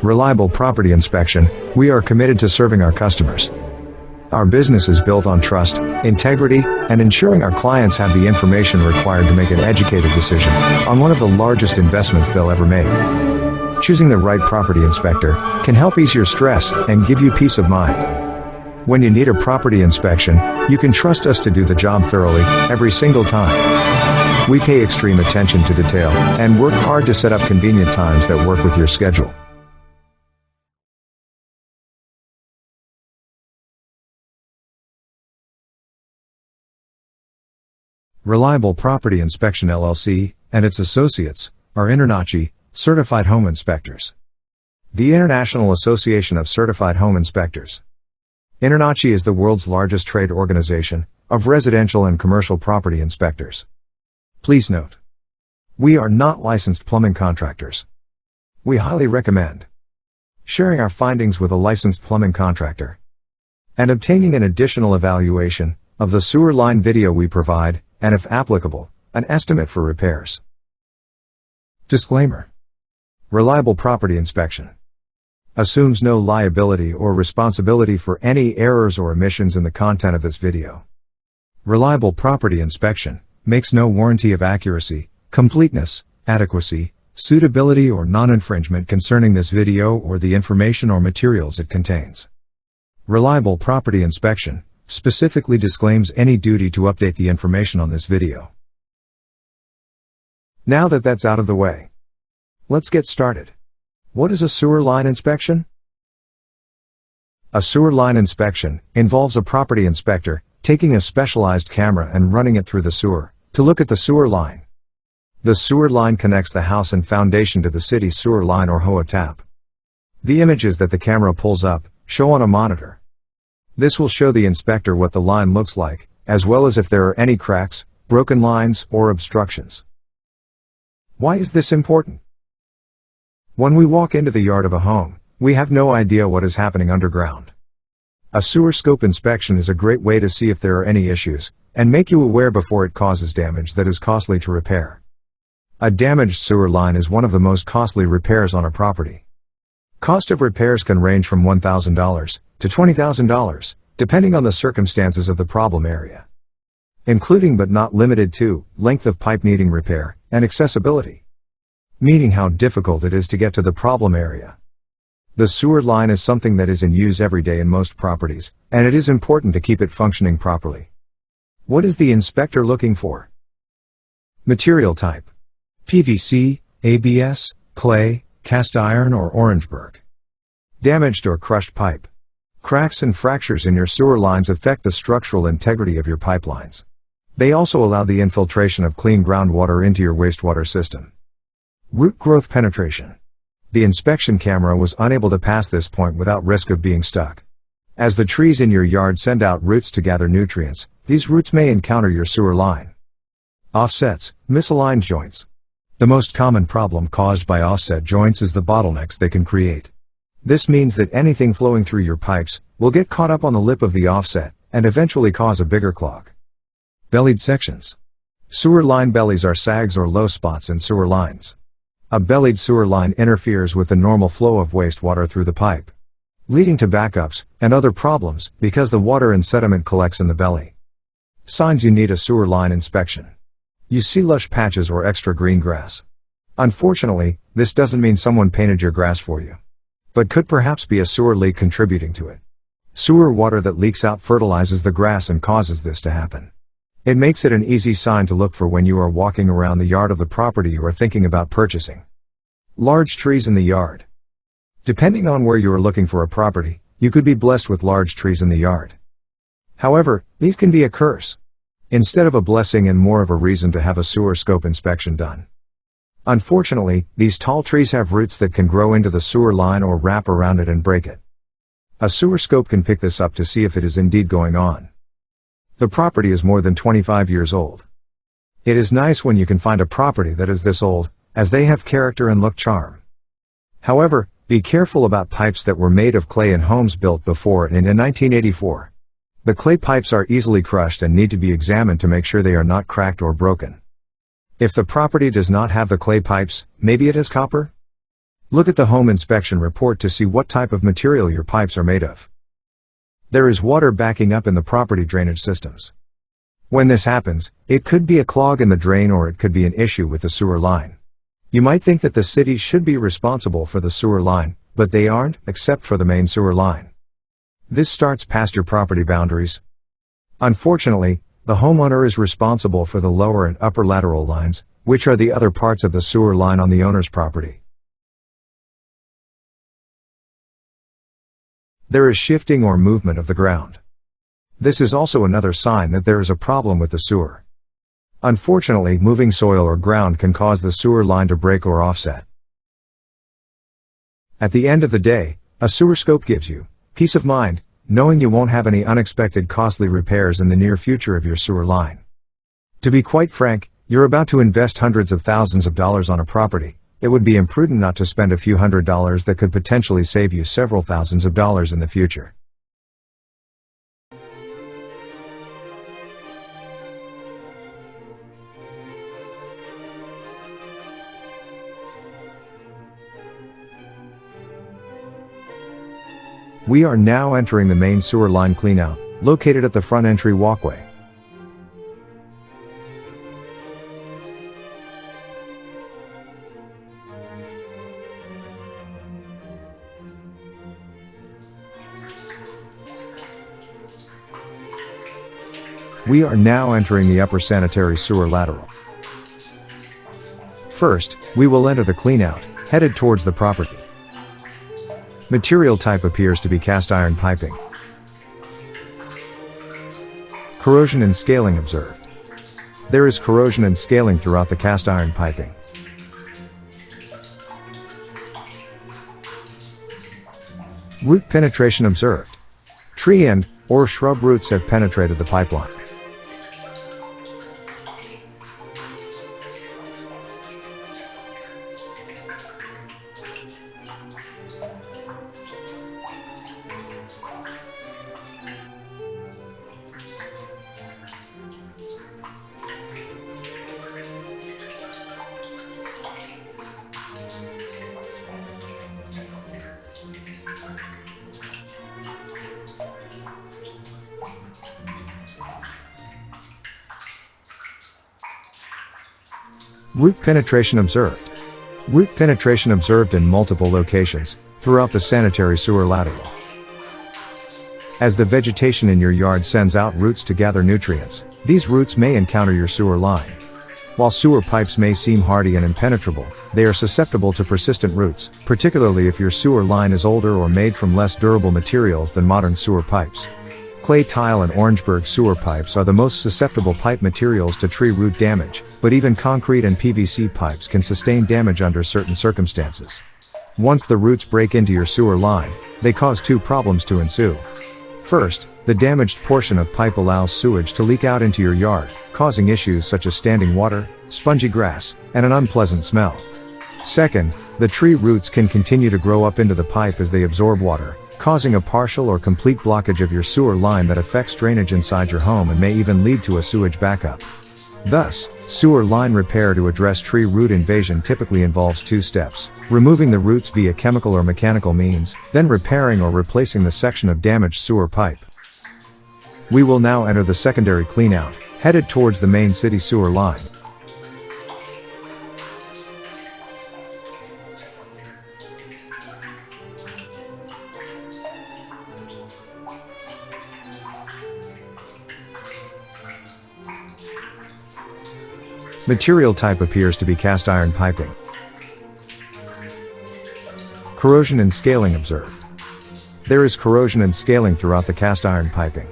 Reliable property inspection. We are committed to serving our customers. Our business is built on trust, integrity, and ensuring our clients have the information required to make an educated decision on one of the largest investments they'll ever make. Choosing the right property inspector can help ease your stress and give you peace of mind. When you need a property inspection, you can trust us to do the job thoroughly, every single time. We pay extreme attention to detail and work hard to set up convenient times that work with your schedule. Reliable Property Inspection LLC and its associates are INTI certified home inspectors. The International Association of Certified Home Inspectors. INTI is the world's largest trade organization of residential and commercial property inspectors. Please note, we are not licensed plumbing contractors. We highly recommend sharing our findings with a licensed plumbing contractor and obtaining an additional evaluation of the sewer line video we provide, and if applicable, an estimate for repairs. Disclaimer. Reliable Property Inspection assumes no liability or responsibility for any errors or omissions in the content of this video. Reliable Property Inspection makes no warranty of accuracy, completeness, adequacy, suitability or non-infringement concerning this video or the information or materials it contains. Reliable Property Inspection specifically disclaims any duty to update the information on this video. Now that that's out of the way, let's get started. What is a sewer line inspection? A sewer line inspection involves a property inspector taking a specialized camera and running it through the sewer to look at the sewer line. The sewer line connects the house and foundation to the city's sewer line or HOA tap. The images that the camera pulls up show on a monitor. This will show the inspector what the line looks like, as well as if there are any cracks, broken lines, or obstructions. Why is this important? When we walk into the yard of a home, we have no idea what is happening underground. A sewer scope inspection is a great way to see if there are any issues, and make you aware before it causes damage that is costly to repair. A damaged sewer line is one of the most costly repairs on a property. Cost of repairs can range from $1,000 to $20,000, depending on the circumstances of the problem area, including but not limited to length of pipe needing repair and accessibility, meaning how difficult it is to get to the problem area. The sewer line is something that is in use every day in most properties, and it is important to keep it functioning properly. What is the inspector looking for? Material type: PVC, ABS, clay, cast iron or Orangeburg. Damaged or crushed pipe. Cracks and fractures in your sewer lines affect the structural integrity of your pipelines. They also allow the infiltration of clean groundwater into your wastewater system. Root growth penetration. The inspection camera was unable to pass this point without risk of being stuck. As the trees in your yard send out roots to gather nutrients, these roots may encounter your sewer line. Offsets, misaligned joints. The most common problem caused by offset joints is the bottlenecks they can create. This means that anything flowing through your pipes will get caught up on the lip of the offset and eventually cause a bigger clog. Bellied sections. Sewer line bellies are sags or low spots in sewer lines. A bellied sewer line interferes with the normal flow of wastewater through the pipe, leading to backups and other problems because the water and sediment collects in the belly. Signs you need a sewer line inspection. You see lush patches or extra green grass. Unfortunately, this doesn't mean someone painted your grass for you, but could perhaps be a sewer leak contributing to it. Sewer water that leaks out fertilizes the grass and causes this to happen. It makes it an easy sign to look for when you are walking around the yard of the property you are thinking about purchasing. Large trees in the yard. Depending on where you are looking for a property, you could be blessed with large trees in the yard. However, these can be a curse instead of a blessing and more of a reason to have a sewer scope inspection done. Unfortunately, these tall trees have roots that can grow into the sewer line or wrap around it and break it. A sewer scope can pick this up to see if it is indeed going on. The property is more than 25 years old. It is nice when you can find a property that is this old, as they have character and look charm. However, be careful about pipes that were made of clay in homes built before and in 1984. The clay pipes are easily crushed and need to be examined to make sure they are not cracked or broken. If the property does not have the clay pipes, maybe it has copper? Look at the home inspection report to see what type of material your pipes are made of. There is water backing up in the property drainage systems. When this happens, it could be a clog in the drain or it could be an issue with the sewer line. You might think that the city should be responsible for the sewer line, but they aren't, except for the main sewer line. This starts past your property boundaries. Unfortunately, the homeowner is responsible for the lower and upper lateral lines, which are the other parts of the sewer line on the owner's property. There is shifting or movement of the ground. This is also another sign that there is a problem with the sewer. Unfortunately, moving soil or ground can cause the sewer line to break or offset. At the end of the day, a sewer scope gives you peace of mind, knowing you won't have any unexpected costly repairs in the near future of your sewer line. To be quite frank, you're about to invest hundreds of thousands of dollars on a property. It would be imprudent not to spend a few $100s that could potentially save you several thousands of dollars in the future. We are now entering the main sewer line cleanout, located at the front entry walkway. We are now entering the upper sanitary sewer lateral. First, we will enter the cleanout, headed towards the property. Material type appears to be cast iron piping. Corrosion and scaling observed. There is corrosion and scaling throughout the cast iron piping. Root penetration observed. Tree and or shrub roots have penetrated the pipeline. Root penetration observed. Root penetration observed in multiple locations throughout the sanitary sewer lateral. As the vegetation in your yard sends out roots to gather nutrients, these roots may encounter your sewer line. While sewer pipes may seem hardy and impenetrable, they are susceptible to persistent roots, particularly if your sewer line is older or made from less durable materials than modern sewer pipes. Clay tile and Orangeburg sewer pipes are the most susceptible pipe materials to tree root damage, but even concrete and PVC pipes can sustain damage under certain circumstances. Once the roots break into your sewer line, they cause two problems to ensue. First, the damaged portion of pipe allows sewage to leak out into your yard, causing issues such as standing water, spongy grass, and an unpleasant smell. Second, the tree roots can continue to grow up into the pipe as they absorb water, causing a partial or complete blockage of your sewer line that affects drainage inside your home and may even lead to a sewage backup. Thus, sewer line repair to address tree root invasion typically involves two steps: removing the roots via chemical or mechanical means, then repairing or replacing the section of damaged sewer pipe. We will now enter the secondary cleanout, headed towards the main city sewer line. Material type appears to be cast iron piping. Corrosion and scaling observed. There is corrosion and scaling throughout the cast iron piping.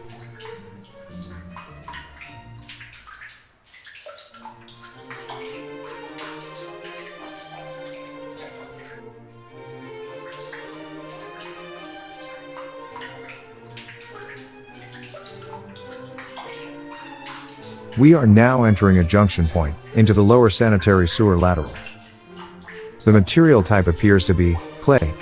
We are now entering a junction point into the lower sanitary sewer lateral. The material type appears to be clay.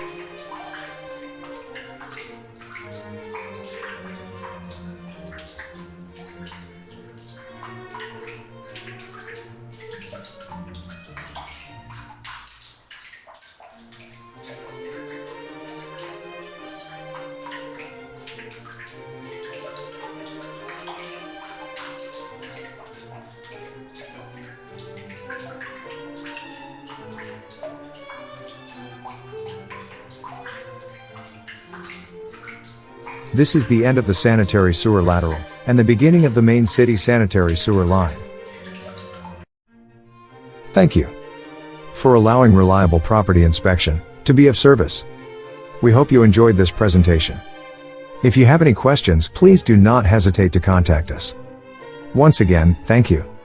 This is the end of the sanitary sewer lateral, and the beginning of the main city sanitary sewer line. Thank you for allowing reliable property inspection to be of service. We hope you enjoyed this presentation. If you have any questions, please do not hesitate to contact us. Once again, thank you.